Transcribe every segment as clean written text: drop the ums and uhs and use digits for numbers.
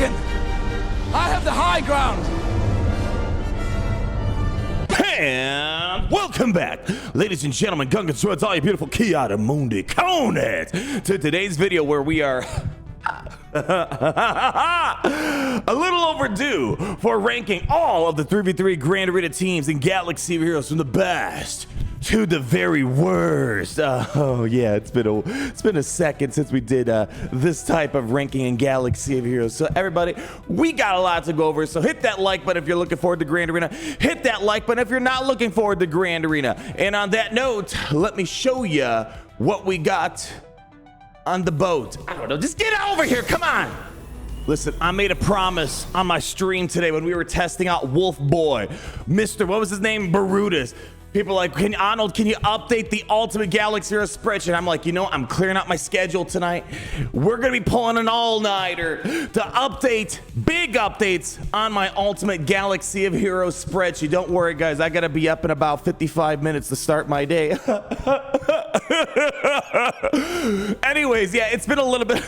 Tarkin! I have the high ground! And welcome back, ladies and gentlemen, Gungan Swords, all you beautiful Kiata Mundi Conet, to today's video where we are a little overdue for ranking all of the 3v3 Grand Arena teams in Galaxy of Heroes from the best to the very worst. Oh yeah, it's been a second since we did this type of ranking in Galaxy of Heroes. So everybody, we got a lot to go over. So hit that like button if you're looking forward to Grand Arena. Hit that like button if you're not looking forward to Grand Arena. And on that note, let me show you what we got on the boat. I don't know, just get over here, come on. Listen, I made a promise on my stream today when we were testing out Wolf Boy, Mr. what was his name? Barudas. People are like, Arnold, can you update the Ultimate Galaxy Hero spreadsheet? I'm like, you know, I'm clearing out my schedule tonight. We're gonna be pulling an all-nighter to update, big updates on my Ultimate Galaxy of Heroes spreadsheet. Don't worry, guys, I gotta be up in about 55 minutes to start my day. Anyways, yeah, it's been a little bit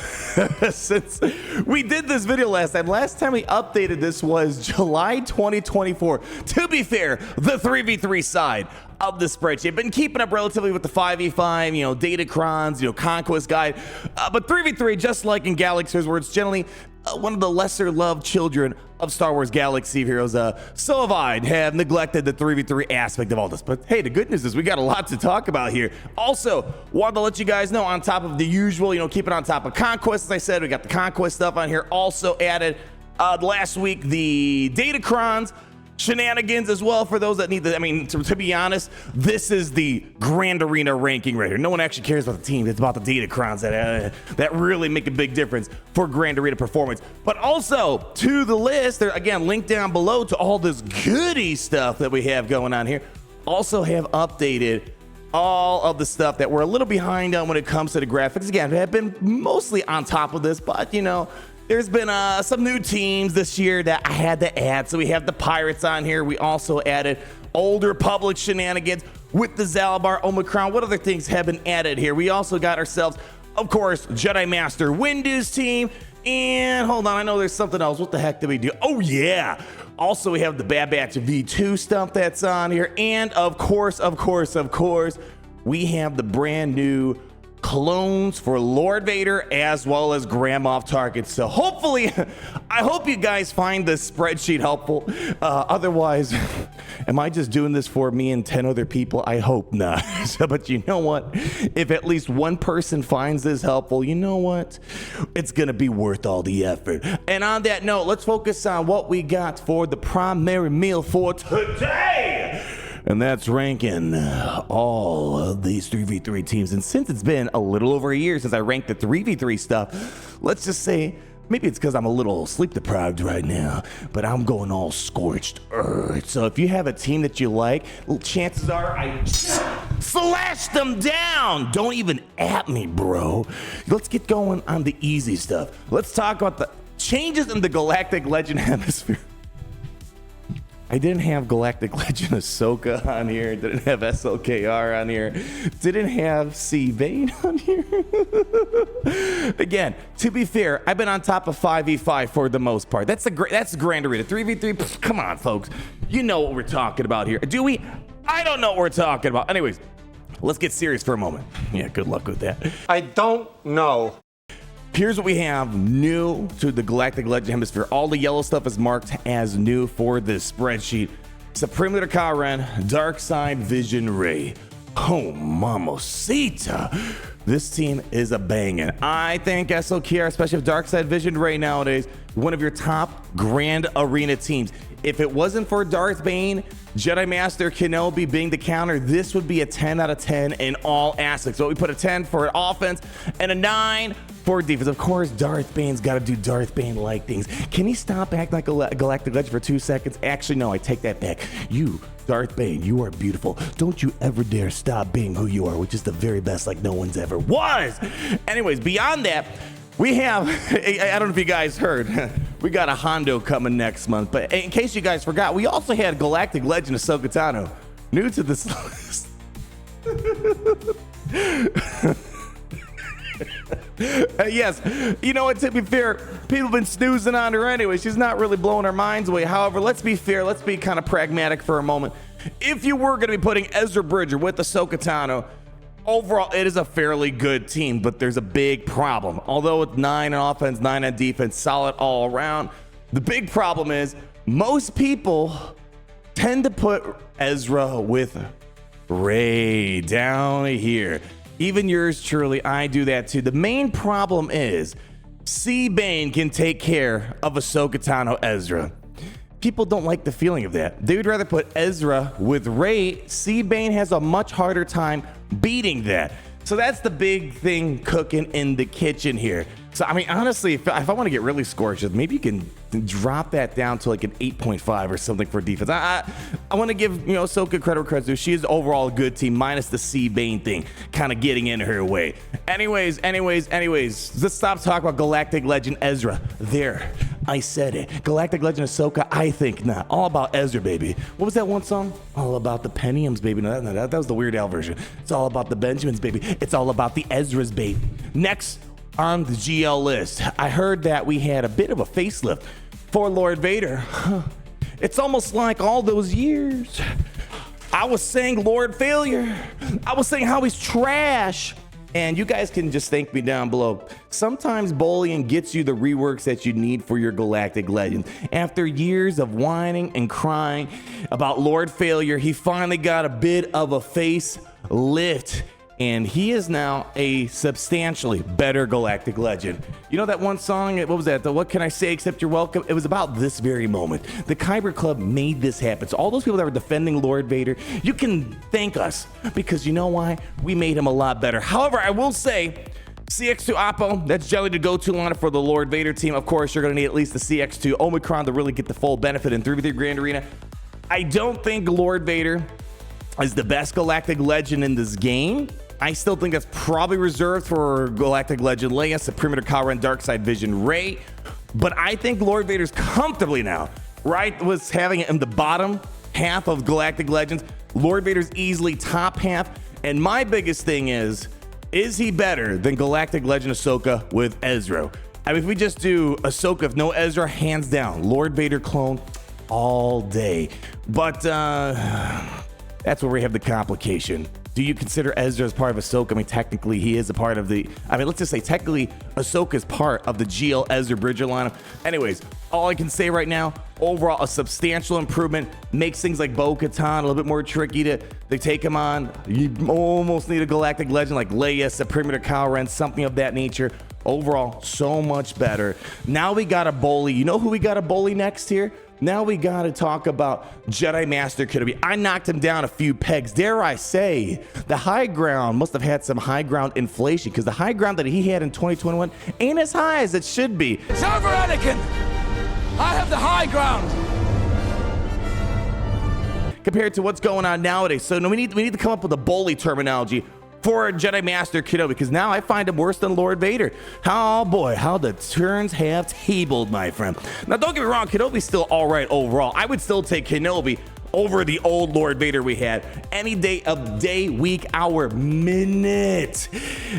since we did this video last time. Last time we updated this was July 2024. To be fair, the 3v3 side of the spreadsheet. Been keeping up relatively with the 5v5, you know, Datacrons, you know, Conquest Guide. But 3v3, just like in Galaxy's, where it's generally one of the lesser loved children of Star Wars Galaxy of Heroes. So have neglected the 3v3 aspect of all this. But hey, the good news is we got a lot to talk about here. Also, wanted to let you guys know, on top of the usual, you know, keep it on top of Conquest, as I said, we got the Conquest stuff on here. Also added last week the Datacrons shenanigans as well, for those that need the, I mean, to be honest, this is the Grand Arena ranking right here. No one actually cares about the team. It's about the Datacrons that really make a big difference for Grand Arena performance. But also to the list, there again, link down below to all this goody stuff that we have going on here. Also have updated all of the stuff that we're a little behind on when it comes to the graphics. Again, we have been mostly on top of this, but you know, there's been some new teams this year that I had to add. So we have the Pirates on here. We also added Old Republic shenanigans with the Zalabar Omicron. What other things have been added here? We also got ourselves, of course, Jedi Master Wu's team. And hold on, I know there's something else. What the heck did we do? Oh yeah. Also, we have the Bad Batch V2 stuff that's on here. And of course, we have the brand new clones for Lord Vader as well as Grand Moff Tarkin. So hopefully, I hope you guys find this spreadsheet helpful. Otherwise, am I just doing this for me and 10 other people? I hope not. But you know what? If at least one person finds this helpful, you know what? It's gonna be worth all the effort. And on that note, let's focus on what we got for the primary meal for today. And that's ranking all of these 3v3 teams. And since it's been a little over a year since I ranked the 3v3 stuff, let's just say, maybe it's because I'm a little sleep deprived right now, but I'm going all scorched earth. So if you have a team that you like, chances are I slash them down. Don't even at me, bro. Let's get going on the easy stuff. Let's talk about the changes in the Galactic Legend Hemisphere. I didn't have Galactic Legend Ahsoka on here. Didn't have SLKR on here. Didn't have C. Vane on here. Again, to be fair, I've been on top of 5v5 for the most part. That's Grand Arena. 3v3, come on, folks. You know what we're talking about here. Do we? I don't know what we're talking about. Anyways, let's get serious for a moment. Yeah, good luck with that. I don't know. Here's what we have new to the Galactic Legend Hemisphere. All the yellow stuff is marked as new for this spreadsheet. Supreme Leader Karen, Dark Side Vision Ray. Oh, mamacita. This team is a banging. I think SOKR, especially with Dark Side Vision Ray nowadays, one of your top Grand Arena teams. If it wasn't for Darth Bane, Jedi Master Kenobi being the counter, this would be a 10 out of 10 in all aspects. So we put a 10 for offense and a 9 for defense. Of course, Darth Bane's got to do Darth Bane-like things. Can he stop acting like a Galactic Legend for 2 seconds? Actually, no, I take that back. You, Darth Bane, you are beautiful. Don't you ever dare stop being who you are, which is the very best like no one's ever was. Anyways, beyond that, we have, I don't know if you guys heard, we got a Hondo coming next month, but in case you guys forgot, we also had Galactic Legend Ahsoka Tano new to this list. Yes, you know what, to be fair, people have been snoozing on her anyway. She's not really blowing our minds away. However, let's be fair. Let's be kind of pragmatic for a moment. If you were going to be putting Ezra Bridger with Ahsoka Tano, overall, it is a fairly good team, but there's a big problem. Although it's 9 on offense, 9 on defense, solid all around, the big problem is most people tend to put Ezra with Rey down here. Even yours truly, I do that too. The main problem is C-Bane can take care of Ahsoka Tano Ezra. People don't like the feeling of that. They would rather put Ezra with Rey. C-Bane has a much harder time beating that. So that's the big thing cooking in the kitchen here. So, I mean, honestly, if I want to get really scorched, maybe you can drop that down to like an 8.5 or something for defense. I want to give, Ahsoka credit due. She is overall a good team, minus the C-Bane thing kind of getting in her way. Anyways, let's stop talking about Galactic Legend Ezra. There, I said it. Galactic Legend Ahsoka, I think not. All about Ezra, baby. What was that one song? All about the Pentiums, baby. No, that was the Weird Al version. It's all about the Benjamins, baby. It's all about the Ezras, baby. Next on the GL list, I heard that we had a bit of a facelift for Lord Vader. It's almost like all those years I was saying Lord Failure. I was saying how he's trash. And you guys can just thank me down below. Sometimes bullying gets you the reworks that you need for your Galactic Legend. After years of whining and crying about Lord Failure, he finally got a bit of a facelift. And he is now a substantially better Galactic Legend. You know that one song, what was that? The What Can I Say Except You're Welcome? It was about this very moment. The Kyber Club made this happen. So all those people that were defending Lord Vader, you can thank us, because you know why? We made him a lot better. However, I will say, CX2 Oppo, that's generally the go-to lineup for the Lord Vader team. Of course, you're going to need at least the CX2 Omicron to really get the full benefit in 3v3 Grand Arena. I don't think Lord Vader is the best Galactic Legend in this game. I still think that's probably reserved for Galactic Legend Leia, Supremator Kylo Ren, Darkside Vision Rey. But I think Lord Vader's comfortably now, right, was having it in the bottom half of Galactic Legends. Lord Vader's easily top half. And my biggest thing is he better than Galactic Legend Ahsoka with Ezra? I mean, if we just do Ahsoka with no Ezra, hands down, Lord Vader clone all day. But that's where we have the complication. Do you consider Ezra as part of Ahsoka? I mean, technically, he is a part of the... I mean, let's just say, technically, Ahsoka is part of the GL Ezra Bridger lineup. Anyways, all I can say right now, overall, a substantial improvement. Makes things like Bo-Katan a little bit more tricky to take him on. You almost need a Galactic Legend like Leia, Supremator Kylo Ren, something of that nature. Overall, so much better. Now we got a bully. You know who we got to bully next here? Now we got to talk about Jedi Master Kenobi. I knocked him down a few pegs. Dare I say, the high ground must have had some high ground inflation, because the high ground that he had in 2021 ain't as high as it should be. It's over, Anakin! I have the high ground! Compared to what's going on nowadays. So we need to come up with a bully terminology for Jedi Master Kenobi, because now I find him worse than Lord Vader. Oh boy, how the turns have tabled, my friend. Now don't get me wrong, Kenobi's still all right overall. I would still take Kenobi over the old Lord Vader we had any day of day, week, hour, minute.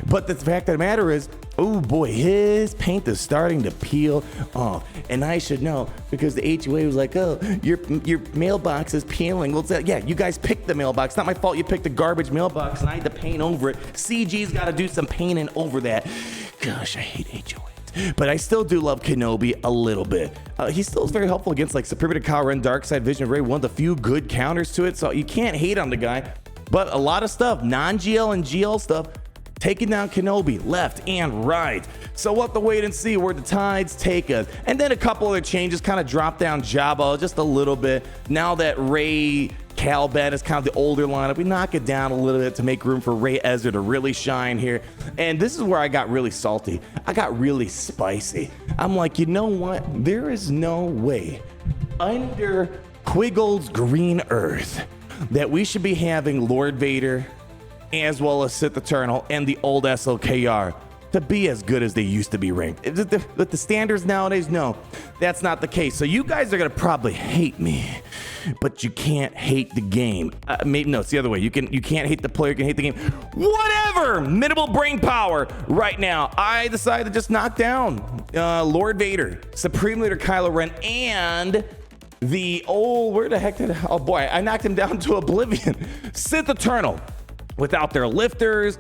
But the fact of the matter is, oh boy, his paint is starting to peel off. And I should know, because the HOA was like, oh, your mailbox is peeling. Well, yeah, you guys picked the mailbox. Not my fault you picked a garbage mailbox and I had to paint over it. CG's got to do some painting over that. Gosh, I hate HOAs. But I still do love Kenobi a little bit. He still is very helpful against like Supremator Kylo Ren, Darkside Vision Rey, one of the few good counters to it. So you can't hate on the guy. But a lot of stuff, non-GL and GL stuff, taking down Kenobi left and right. So we'll have to wait and see where the tides take us. And then a couple other changes, kind of drop down Jabba just a little bit. Now that Rey Cal Ben is kind of the older lineup, we knock it down a little bit to make room for Rey Ezra to really shine here. And this is where I got really salty. I got really spicy. I'm like, you know what? There is no way under Quiggle's green earth that we should be having Lord Vader as well as Sith Eternal and the old SLKR to be as good as they used to be ranked. With the standards nowadays, no, that's not the case. So you guys are going to probably hate me but you can't hate the game. Maybe no, it's the other way. You can't hate the player, you can hate the game. Whatever. Minimal brain power. Right now, I decided to just knock down Lord Vader, Supreme Leader Kylo Ren, and the where the heck oh boy, I knocked him down to oblivion. Sith Eternal, without their lifters,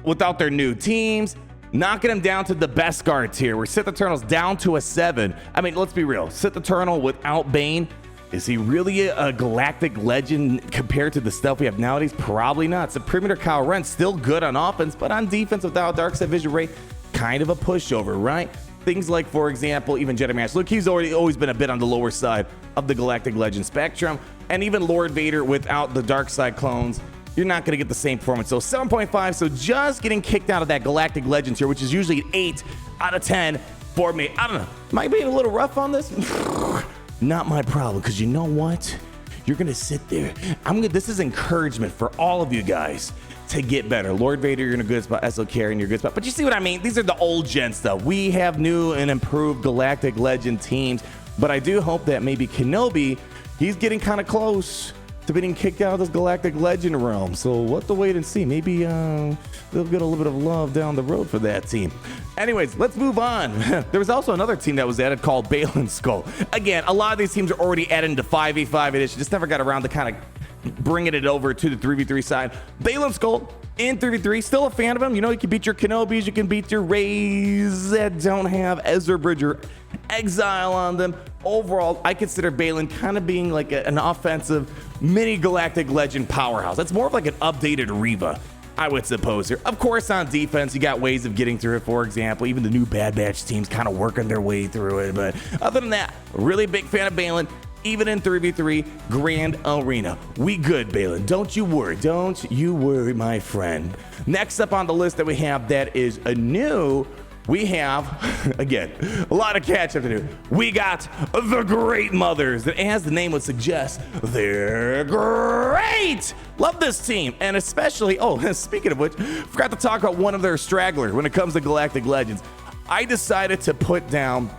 without their new teams, knocking him down to the Beskar tier, where Sith Eternal's down to a 7. I mean, let's be real. Sith Eternal without Bane, is he really a galactic legend compared to the stuff we have nowadays? Probably not. Supreme Leader Kylo Ren, still good on offense, but on defense without Darkseid Vision Ray, kind of a pushover, right? Things like, for example, even Jedi Master. Look, he's always been a bit on the lower side of the Galactic Legend spectrum. And even Lord Vader without the Darkseid clones, you're not going to get the same performance. So 7.5, so just getting kicked out of that Galactic Legend tier, which is usually 8 out of 10 for me. I don't know. Am I being a little rough on this? Not my problem, because you know what? You're going to sit there. This is encouragement for all of you guys to get better. Lord Vader, you're in a good spot. SLK, you're in your good spot. But you see what I mean? These are the old gen stuff. We have new and improved Galactic Legend teams, but I do hope that maybe Kenobi, he's getting kind of close to being kicked out of this Galactic Legend realm. So we'll have to wait and see. Maybe they'll get a little bit of love down the road for that team. Anyways, let's move on. There was also another team that was added called Balan Skull. Again, a lot of these teams are already added into 5v5 edition. Just never got around to kind of bringing it over to the 3v3 side. Balan Skull in 3v3, still a fan of him. You know, you can beat your Kenobis, you can beat your Rays that don't have Ezra Bridger Exile on them. Overall, I consider Balan kind of being like an offensive mini Galactic Legend powerhouse. That's more of like an updated Reva, I would suppose here. Of course, on defense, you got ways of getting through it. For example, even the new Bad Batch teams kind of working their way through it. But other than that, really big fan of Balan. Even in 3v3 Grand Arena. We good, Balan. Don't you worry. Don't you worry, my friend. Next up on the list that we have that is a new, we have, again, a lot of catch up to do. We got the Great Mothers. That, as the name would suggest, they're great. Love this team. And especially, speaking of which, forgot to talk about one of their stragglers when it comes to Galactic Legends. I decided to put down,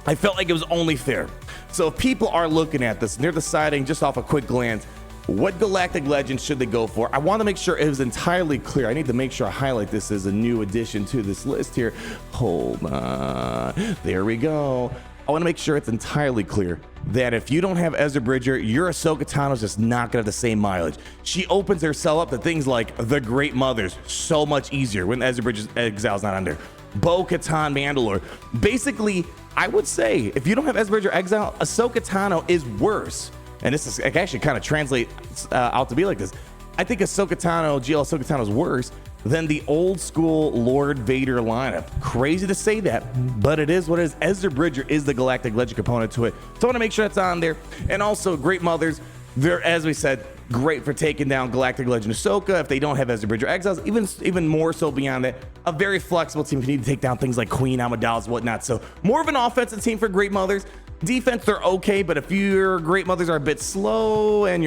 I felt like it was only fair. So if people are looking at this and they're deciding just off a quick glance, what Galactic Legend should they go for? I want to make sure it was entirely clear. I need to make sure I highlight this as a new addition to this list here. Hold on. There we go. I want to make sure it's entirely clear that if you don't have Ezra Bridger, your Ahsoka Tano's just not going to have the same mileage. She opens herself up to things like the Great Mothers so much easier when Ezra Bridger's Exile's not under. Bo-Katan Mandalore. Basically, I would say if you don't have Ezra Bridger Exile, Ahsoka Tano is worse. And this is actually kind of translates out to be like this. I think Ahsoka Tano, GL Ahsoka Tano is worse than the old school Lord Vader lineup. Crazy to say that, but it is what it is. Ezra Bridger is the Galactic Legend component to it. So I want to make sure that's on there. And also, Great Mothers, they're, as we said, great for taking down Galactic Legend Ahsoka if they don't have Ezra Bridger Exiles. Even more so beyond that, a very flexible team if you need to take down things like Queen Amidala's, whatnot. So more of an offensive team for Great Mothers. Defense, they're okay, but if your Great Mothers are a bit slow and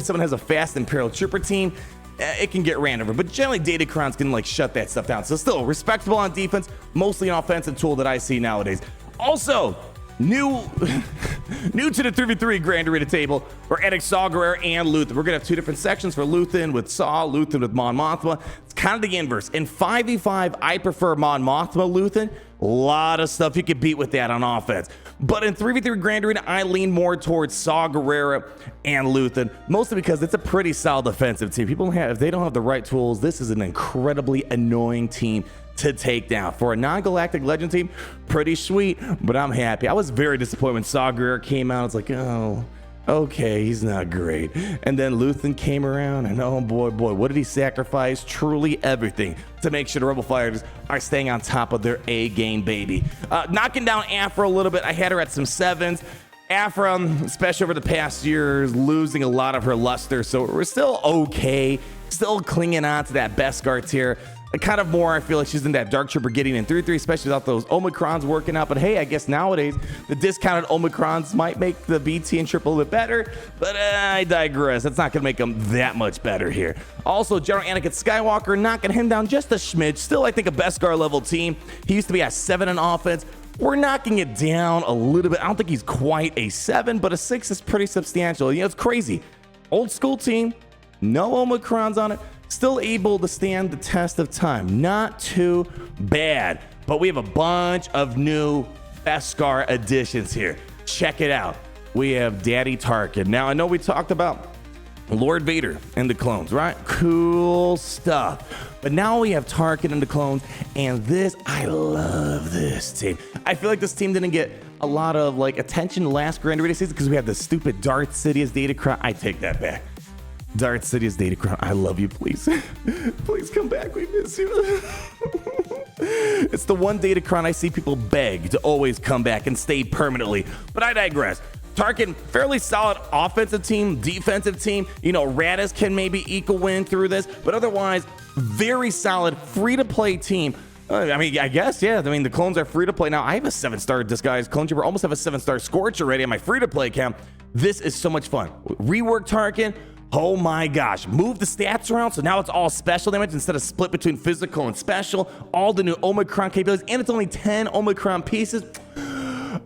someone has a fast Imperial Trooper team, it can get ran over. But generally, Datacrons can like shut that stuff down. So still respectable on defense, mostly an offensive tool that I see nowadays. Also, new to the 3v3 Grand Arena table, we're adding Saw Gerrera and Luthen. We're gonna have two different sections for Luthen with Saw, Luthen with Mon Mothma. It's kind of the inverse. In 5v5, I prefer Mon Mothma Luthen. A lot of stuff you can beat with that on offense. But in 3v3 Grand Arena, I lean more towards Saw Gerrera and Luthen, mostly because it's a pretty solid defensive team. If they don't have the right tools, this is an incredibly annoying team to take down. For a non-Galactic Legend team, pretty sweet, but I'm happy. I was very disappointed when Saw Gerrera came out. It's like, oh, okay, he's not great. And then Luthen came around, and oh boy, what did he sacrifice? Truly everything to make sure the Rebel Fighters are staying on top of their A-game, baby. Knocking down Afra a little bit. I had her at some 7s. Afra, especially over the past years, losing a lot of her luster, so we're still okay. Still clinging on to that Beskar tier. Kind of more, I feel like she's in that Dark Trooper getting in 3-3, especially without those Omicrons working out. But hey, I guess nowadays the discounted Omicrons might make the BT and Triple a little bit better, but I digress. That's not going to make them that much better here. Also, General Anakin Skywalker knocking him down just a smidge. Still, I think a Beskar level team. He used to be at 7 in offense. we're knocking it down a little bit. I don't think he's quite a 7, but a 6 is pretty substantial. You know, it's crazy. Old school team, no Omicrons on it, still able to stand the test of time. Not too bad. But we have a bunch of new Beskar additions here. Check it out. We have Daddy Tarkin. Now, I know we talked about Lord Vader and the clones, right? Cool stuff. But now we have Tarkin and the clones, and this, I love this team. I feel like this team didn't get a lot of like attention last Grand Arena season because we have the stupid Darth Sidious Datacron. I take that back. Darth Sidious Datacron, I love you, please. Please come back, we miss you. It's the one Datacron I see people beg to always come back and stay permanently, but I digress. Tarkin, fairly solid offensive team, defensive team. You know, Radis can maybe equal win through this, but otherwise, very solid, free-to-play team. I mean, I guess, yeah. I mean, the clones are free-to-play. Now, I have a 7-star Disguised Clone Trooper, almost have a 7-star Scorch already on my free-to-play account. This is so much fun. Rework Tarkin. Oh my gosh, move the stats around, so now it's all special damage instead of split between physical and special. All the new Omicron capabilities, and it's only 10 Omicron pieces.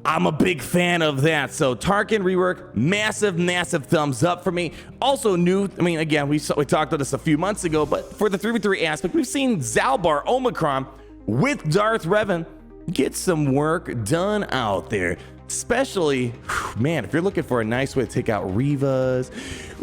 I'm a big fan of that. So Tarkin rework, massive thumbs up for me. Also new, I mean, again, we talked about this a few months ago, but for the 3v3 aspect, we've seen Zalbar Omicron with Darth Revan get some work done out there. Especially, man, if you're looking for a nice way to take out Revas,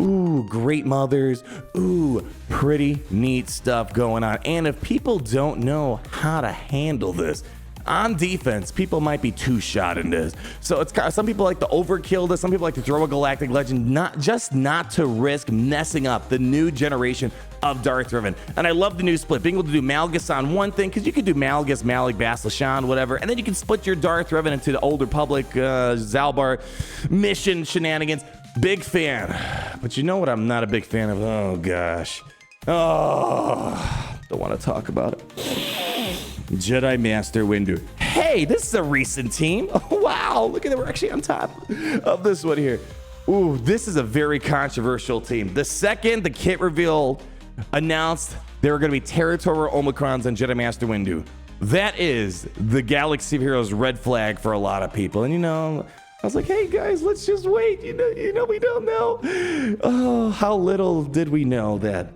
ooh, great mothers, ooh, pretty neat stuff going on. And if people don't know how to handle this, on defense, people might be two-shot in this. So it's some people like to overkill this. Some people like to throw a Galactic Legend, not to risk messing up the new generation of Darth Revan. And I love the new split, being able to do Malgus on one thing, because you could do Malgus, Malik, Bas Lashan, whatever, and then you can split your Darth Revan into the Old Republic, Zalbar mission shenanigans. Big fan. But you know what I'm not a big fan of? Oh, gosh. Oh, don't want to talk about it. Jedi Master Wu. Hey, this is a recent team. Oh, wow, look at it. We're actually on top of this one here. Ooh, this is a very controversial team. The second the kit reveal announced there were going to be territorial Omicrons on Jedi Master Wu. That is the Galaxy of Heroes red flag for a lot of people. And, you know, I was like, hey, guys, let's just wait. You know, we don't know. Oh, how little did we know that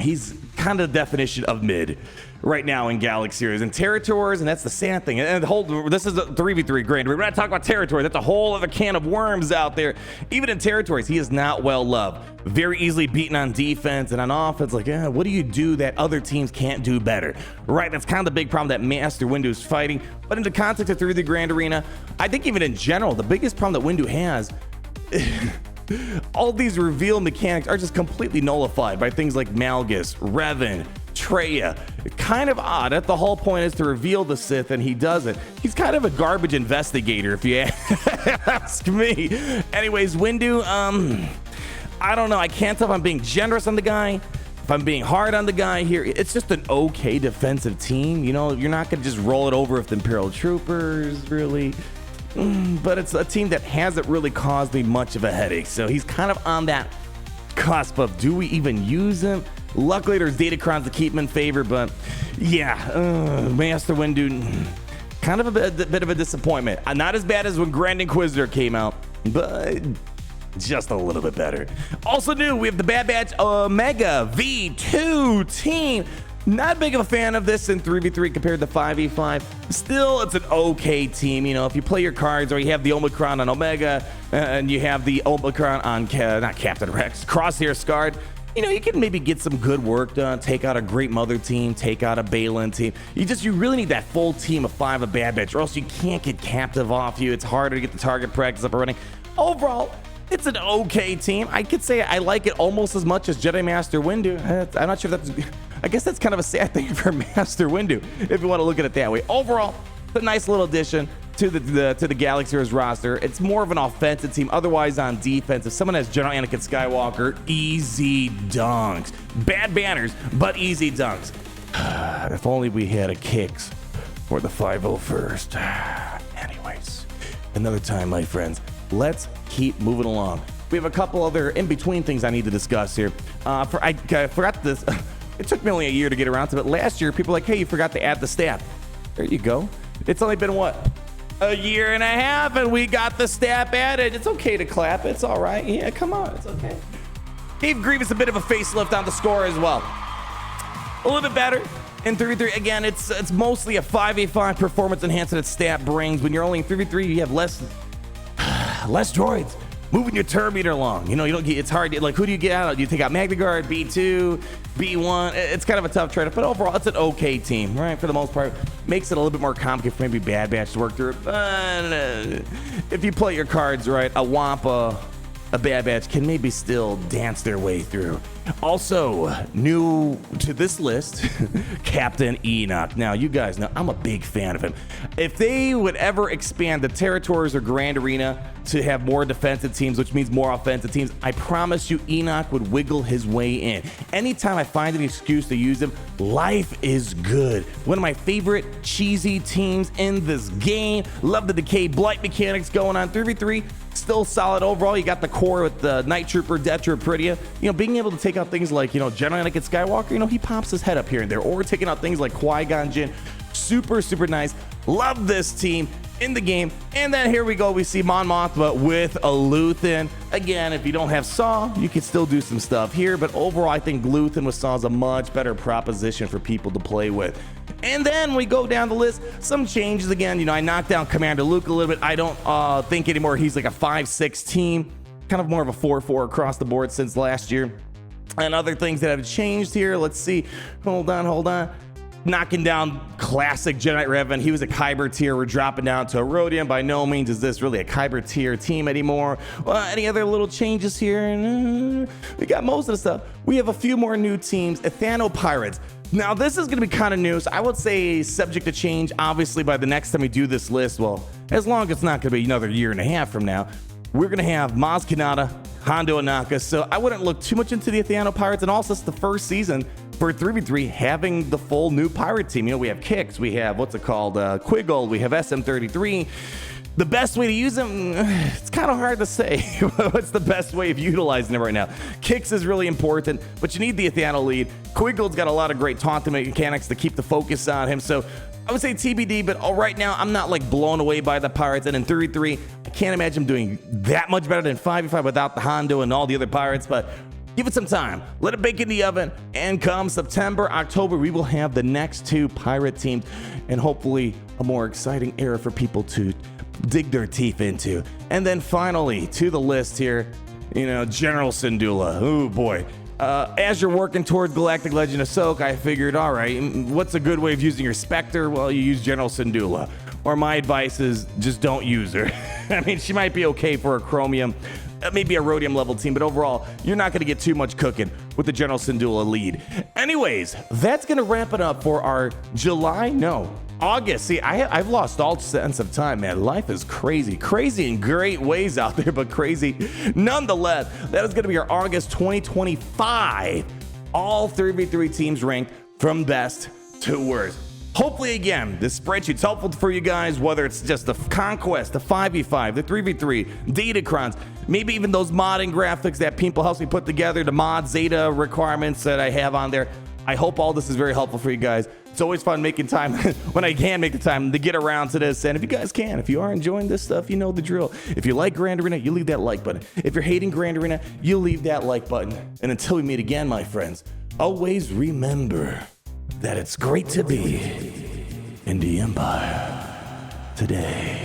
he's kind of the definition of mid right now in Galaxy Series and territories, and that's the sad thing. And the whole, this is a 3v3 Grand. We're not talking about territory. That's a whole other can of worms out there. Even in territories, he is not well loved. Very easily beaten on defense and on offense. Like, what do you do that other teams can't do better? Right? That's kind of the big problem that Master Windu is fighting. But in the context of 3v3 Grand Arena, I think even in general, the biggest problem that Windu has. All these reveal mechanics are just completely nullified by things like Malgus, Revan, Traya. Kind of odd. That the whole point is to reveal the Sith, and he doesn't. He's kind of a garbage investigator, if you ask me. Anyways, Windu, I don't know. I can't tell if I'm being generous on the guy, if I'm being hard on the guy here. It's just an okay defensive team. You know, you're not going to just roll it over with the Imperial Troopers, really. But it's a team that hasn't really caused me much of a headache. So he's kind of on that cusp of, do we even use him? Luckily, there's Datacrons to keep him in favor. But yeah, Master Windu, kind of a bit of a disappointment. Not as bad as when Grand Inquisitor came out, but just a little bit better. Also new, we have the Bad Batch Omega V2 team. Not big of a fan of this in 3v3 compared to 5v5. Still, it's an okay team. You know, if you play your cards or you have the Omicron on Omega and you have the Omicron on, not Captain Rex, Crosshair Scarred, you know, you can maybe get some good work done, take out a Great Mother team, take out a Balin team. You really need that full team of 5 of Bad Batch, or else you can't get captive off you. It's harder to get the target practice up and running. Overall, it's an okay team. I could say I like it almost as much as Jedi Master Windu. I'm not sure if that's... I guess that's kind of a sad thing for Master Windu, if you want to look at it that way. Overall, it's a nice little addition to the Galaxy Heroes roster. It's more of an offensive team. Otherwise, on defense, if someone has General Anakin Skywalker, easy dunks. Bad banners, but easy dunks. If only we had a kicks for the 501st. Anyways, another time, my friends. Let's keep moving along. We have a couple other in-between things I need to discuss here. I forgot this. It took me only a year to get around to it. Last year, people were like, hey, you forgot to add the stat. There you go. It's only been, what, a year and a half, and we got the stat added. It's okay to clap. It's all right. Yeah, come on. It's okay. Gave Grievous a bit of a facelift on the score as well. A little bit better in 3v3. Again, it's mostly a 5v5 performance enhancement that stat brings. When you're only in 3v3, you have less droids moving your turn meter along. You know, you don't get, it's hard to, like, who do you get out? Do you take out Magna Guard, B2, B1? It's kind of a tough trade-off, but overall, it's an okay team, right? For the most part, makes it a little bit more complicated for maybe Bad Batch to work through it. But if you play your cards right, a Wampa, a Bad Batch can maybe still dance their way through. Also, new to this list, Captain Enoch. Now, you guys know I'm a big fan of him. If they would ever expand the territories or Grand Arena to have more defensive teams, which means more offensive teams, I promise you Enoch would wiggle his way in. Anytime I find an excuse to use him, life is good. One of my favorite cheesy teams in this game. Love the Decay Blight mechanics going on. 3v3, still solid overall. You got the core with the Night Trooper, Death Trooper, you know, being able to take out things like, you know, General Anakin Skywalker, you know, he pops his head up here and there, or taking out things like Qui-Gon Jinn. Super, super nice. Love this team in the game. And then here we go. We see Mon Mothma with a Luthen. Again, if you don't have Saw, you can still do some stuff here. But overall, I think Luthen with Saw is a much better proposition for people to play with. And then we go down the list. Some changes again. You know, I knocked down Commander Luke a little bit. I don't think anymore he's like a 5-6 team. Kind of more of a 4-4 across the board since last year. And other things that have changed here. Let's see. Hold on. Knocking down classic Jedi Revan. He was a Kyber tier. We're dropping down to a Rhodium. By no means is this really a Kyber tier team anymore. Any other little changes here? We got most of the stuff. We have a few more new teams. Athano Pirates. Now, this is going to be kind of new, so I would say subject to change, obviously, by the next time we do this list. Well, as long as it's not going to be another year and a half from now, we're going to have Maz Kanata, Hondo Anaka, so I wouldn't look too much into the Athano Pirates, and also it's the first season for 3v3 having the full new pirate team. You know, we have Kix, we have, Quiggle, we have SM33. The best way to use them, it's kind of hard to say. What's the best way of utilizing them right now? Kix is really important, but you need the Athano lead. Quiggle's got a lot of great taunting mechanics to keep the focus on him, so I would say TBD, but right now I'm not like blown away by the Pirates, and in 3v3, I can't imagine them doing that much better than 5v5 without the Hondo and all the other Pirates, but give it some time. Let it bake in the oven, and come September, October, we will have the next two pirate teams, and hopefully a more exciting era for people to dig their teeth into. And then finally, to the list here, you know, General Syndulla. Oh boy. As you're working toward Galactic Legend Ahsoka, I figured, all right, what's a good way of using your Spectre? Well, you use General Syndulla. Or my advice is just don't use her. I mean, she might be okay for a Chromium, maybe a Rhodium level team, but overall, you're not going to get too much cooking with the General Syndulla lead. Anyways, that's going to wrap it up for our August. See, I've lost all sense of time, man. Life is crazy in great ways out there, but crazy nonetheless. That is going to be our August 2025. All 3v3 teams ranked from best to worst. Hopefully, again, this spreadsheet's helpful for you guys, whether it's just the Conquest, the 5v5, the 3v3, Datacrons, maybe even those modding graphics that people help me put together, the mod Zeta requirements that I have on there. I hope all this is very helpful for you guys. It's always fun making time when I can make the time to get around to this. And if you guys can, if you are enjoying this stuff, you know the drill. If you like Grand Arena, you leave that like button. If you're hating Grand Arena, you leave that like button. And until we meet again, my friends, always remember that it's great to be in the Empire today.